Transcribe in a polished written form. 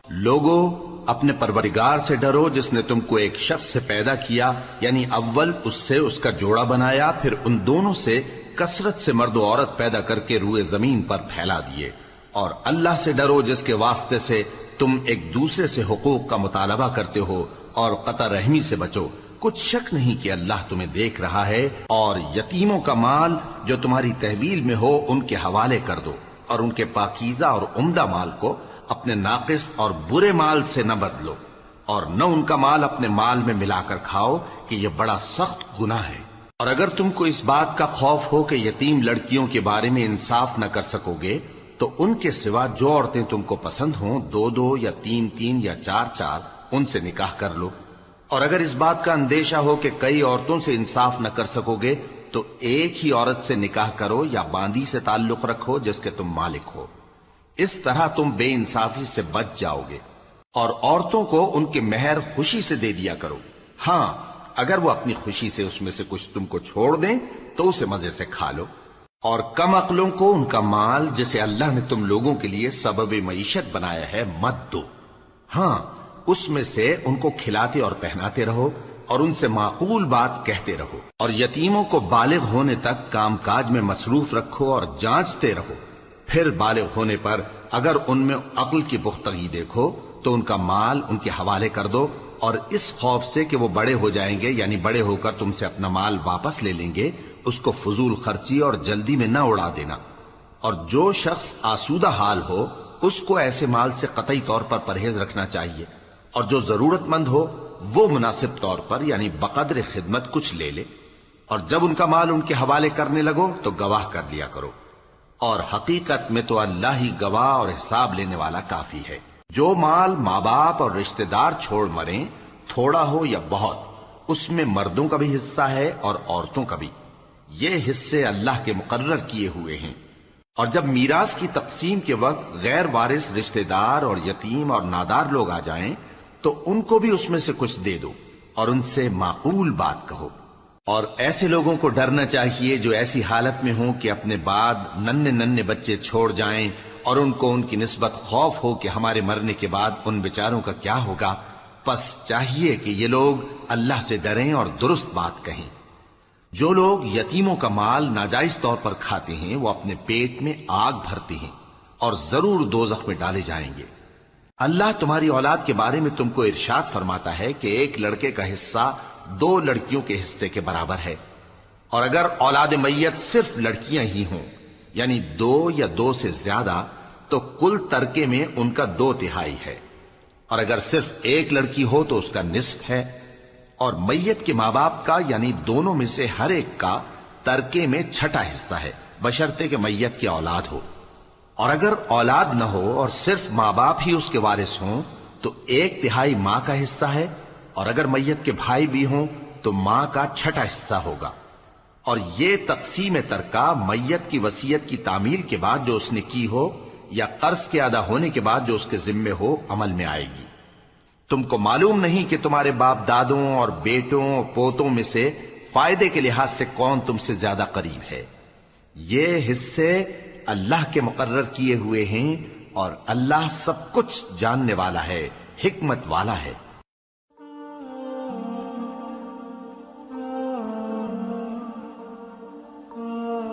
لوگو اپنے پروردگار سے ڈرو جس نے تم کو ایک شخص سے پیدا کیا، یعنی اول اس سے اس کا جوڑا بنایا، پھر ان دونوں سے کثرت سے مرد و عورت پیدا کر کے روئے زمین پر پھیلا دیے۔ اور اللہ سے ڈرو جس کے واسطے سے تم ایک دوسرے سے حقوق کا مطالبہ کرتے ہو، اور قطع رحمی سے بچو۔ کچھ شک نہیں کہ اللہ تمہیں دیکھ رہا ہے۔ اور یتیموں کا مال جو تمہاری تحویل میں ہو ان کے حوالے کر دو، اور ان کے پاکیزہ اور عمدہ مال کو اپنے ناقص اور برے مال سے نہ بدلو، اور نہ ان کا مال اپنے مال میں ملا کر کھاؤ کہ یہ بڑا سخت گناہ ہے۔ اور اگر تم کو اس بات کا خوف ہو کہ یتیم لڑکیوں کے بارے میں انصاف نہ کر سکو گے تو ان کے سوا جو عورتیں تم کو پسند ہوں، دو دو یا تین تین یا چار چار، ان سے نکاح کر لو۔ اور اگر اس بات کا اندیشہ ہو کہ کئی عورتوں سے انصاف نہ کر سکو گے تو ایک ہی عورت سے نکاح کرو یا باندی سے تعلق رکھو جس کے تم مالک ہو۔ اس طرح تم بے انصافی سے بچ جاؤ گے۔ اور عورتوں کو ان کے مہر خوشی سے دے دیا کرو۔ ہاں، اگر وہ اپنی خوشی سے اس میں سے کچھ تم کو چھوڑ دیں تو اسے مزے سے کھا لو۔ اور کم عقلوں کو ان کا مال جسے اللہ نے تم لوگوں کے لیے سبب معیشت بنایا ہے مت دو۔ ہاں، اس میں سے ان کو کھلاتے اور پہناتے رہو اور ان سے معقول بات کہتے رہو۔ اور یتیموں کو بالغ ہونے تک کام کاج میں مصروف رکھو اور جانچتے رہو۔ پھر بالغ ہونے پر اگر ان میں عقل کی پختگی دیکھو تو ان کا مال ان کے حوالے کر دو، اور اس خوف سے کہ وہ بڑے ہو جائیں گے، یعنی بڑے ہو کر تم سے اپنا مال واپس لے لیں گے، اس کو فضول خرچی اور جلدی میں نہ اڑا دینا۔ اور جو شخص آسودہ حال ہو اس کو ایسے مال سے قطعی طور پر پرہیز رکھنا چاہیے، اور جو ضرورت مند ہو وہ مناسب طور پر یعنی بقدر خدمت کچھ لے لے۔ اور جب ان کا مال ان کے حوالے کرنے لگو تو گواہ کر لیا کرو، اور حقیقت میں تو اللہ ہی گواہ اور حساب لینے والا کافی ہے۔ جو مال ماں باپ اور رشتہ دار چھوڑ مریں، تھوڑا ہو یا بہت، اس میں مردوں کا بھی حصہ ہے اور عورتوں کا بھی۔ یہ حصے اللہ کے مقرر کیے ہوئے ہیں۔ اور جب میراث کی تقسیم کے وقت غیر وارث رشتہ دار اور یتیم اور نادار لوگ آ جائیں تو ان کو بھی اس میں سے کچھ دے دو، اور ان سے معقول بات کہو۔ اور ایسے لوگوں کو ڈرنا چاہیے جو ایسی حالت میں ہوں کہ اپنے بعد ننھے ننھے بچے چھوڑ جائیں، اور ان کو ان کی نسبت خوف ہو کہ ہمارے مرنے کے بعد ان بیچاروں کا کیا ہوگا۔ پس چاہیے کہ یہ لوگ اللہ سے ڈریں اور درست بات کہیں۔ جو لوگ یتیموں کا مال ناجائز طور پر کھاتے ہیں وہ اپنے پیٹ میں آگ بھرتے ہیں اور ضرور دوزخ میں ڈالے جائیں گے۔ اللہ تمہاری اولاد کے بارے میں تم کو ارشاد فرماتا ہے کہ ایک لڑکے کا حصہ دو لڑکیوں کے حصے کے برابر ہے، اور اگر اولاد میت صرف لڑکیاں ہی ہوں یعنی دو یا دو سے زیادہ تو کل ترکے میں ان کا 2/3 ہے، اور اگر صرف ایک لڑکی ہو تو اس کا نصف ہے، اور میت کے ماں باپ کا یعنی دونوں میں سے ہر ایک کا ترکے میں 6واں حصہ ہے، بشرطے کہ میت کی اولاد ہو۔ اور اگر اولاد نہ ہو اور صرف ماں باپ ہی اس کے وارث ہوں تو 1/3 ماں کا حصہ ہے، اور اگر میت کے بھائی بھی ہوں تو ماں کا 6واں حصہ ہوگا۔ اور یہ تقسیم ترکہ میت کی وصیت کی تعمیل کے بعد جو اس نے کی ہو یا قرض کے ادا ہونے کے بعد جو اس کے ذمے ہو عمل میں آئے گی۔ تم کو معلوم نہیں کہ تمہارے باپ دادوں اور بیٹوں اور پوتوں میں سے فائدے کے لحاظ سے کون تم سے زیادہ قریب ہے۔ یہ حصے اللہ کے مقرر کیے ہوئے ہیں، اور اللہ سب کچھ جاننے والا ہے، حکمت والا ہے۔